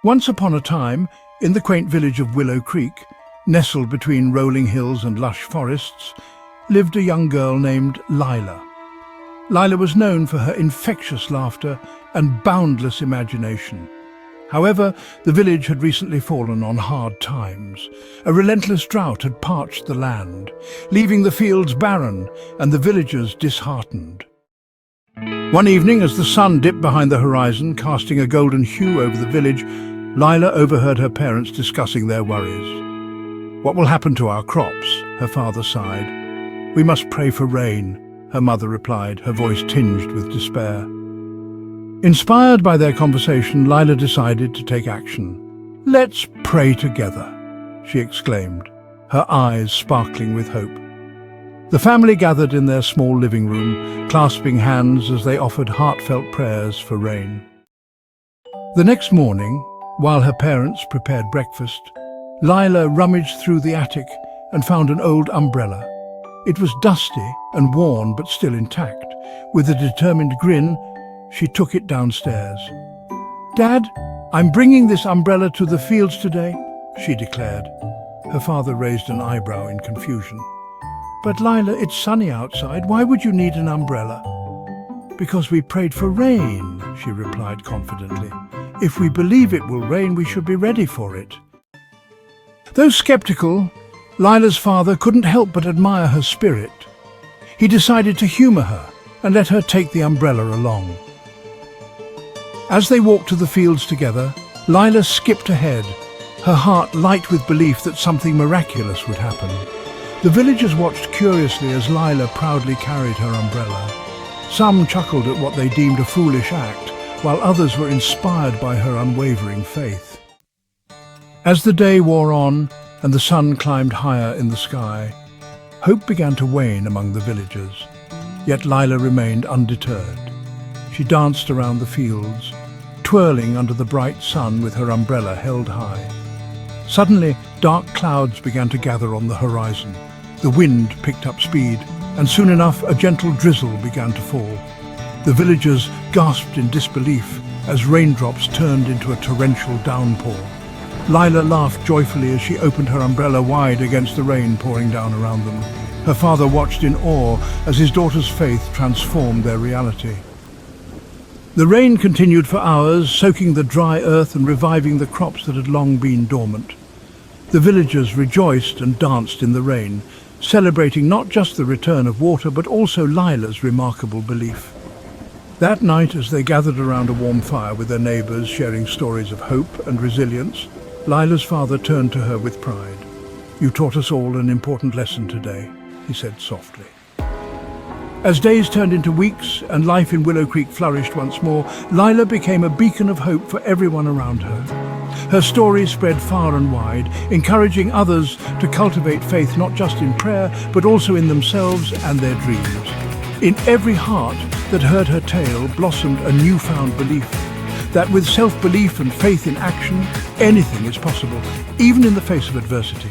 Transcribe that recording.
Once upon a time, in the quaint village of Willow Creek, nestled between rolling hills and lush forests, lived a young girl named Lila. Lila was known for her infectious laughter and boundless imagination. However, the village had recently fallen on hard times. A relentless drought had parched the land, leaving the fields barren and the villagers disheartened. One evening, as the sun dipped behind the horizon, casting a golden hue over the village, Lila overheard her parents discussing their worries. "What will happen to our crops?" her father sighed. "We must pray for rain," her mother replied, her voice tinged with despair. Inspired by their conversation, Lila decided to take action. "Let's pray together," she exclaimed, her eyes sparkling with hope. The family gathered in their small living room, clasping hands as they offered heartfelt prayers for rain. The next morning, while her parents prepared breakfast, Lila rummaged through the attic and found an old umbrella. It was dusty and worn but still intact. With a determined grin, she took it downstairs. "Dad, I'm bringing this umbrella to the fields today," she declared. Her father raised an eyebrow in confusion. "But Lila, it's sunny outside. Why would you need an umbrella?" "Because we prayed for rain," she replied confidently. "If we believe it will rain, we should be ready for it." Though skeptical, Lila's father couldn't help but admire her spirit. He decided to humor her and let her take the umbrella along. As they walked to the fields together, Lila skipped ahead, her heart light with belief that something miraculous would happen. The villagers watched curiously as Lila proudly carried her umbrella. Some chuckled at what they deemed a foolish act, while others were inspired by her unwavering faith. As the day wore on and the sun climbed higher in the sky, hope began to wane among the villagers. Yet Lila remained undeterred. She danced around the fields, twirling under the bright sun with her umbrella held high. Suddenly, dark clouds began to gather on the horizon. The wind picked up speed, and soon enough a gentle drizzle began to fall. The villagers gasped in disbelief as raindrops turned into a torrential downpour. Lila laughed joyfully as she opened her umbrella wide against the rain pouring down around them. Her father watched in awe as his daughter's faith transformed their reality. The rain continued for hours, soaking the dry earth and reviving the crops that had long been dormant. The villagers rejoiced and danced in the rain, celebrating not just the return of water but also Lila's remarkable belief. That night, as they gathered around a warm fire with their neighbors sharing stories of hope and resilience, Lila's father turned to her with pride. "You taught us all an important lesson today," he said softly. As days turned into weeks and life in Willow Creek flourished once more, Lila became a beacon of hope for everyone around her. Her story spread far and wide, encouraging others to cultivate faith not just in prayer, but also in themselves and their dreams. In every heart that heard her tale blossomed a newfound belief that with self-belief and faith in action, anything is possible, even in the face of adversity.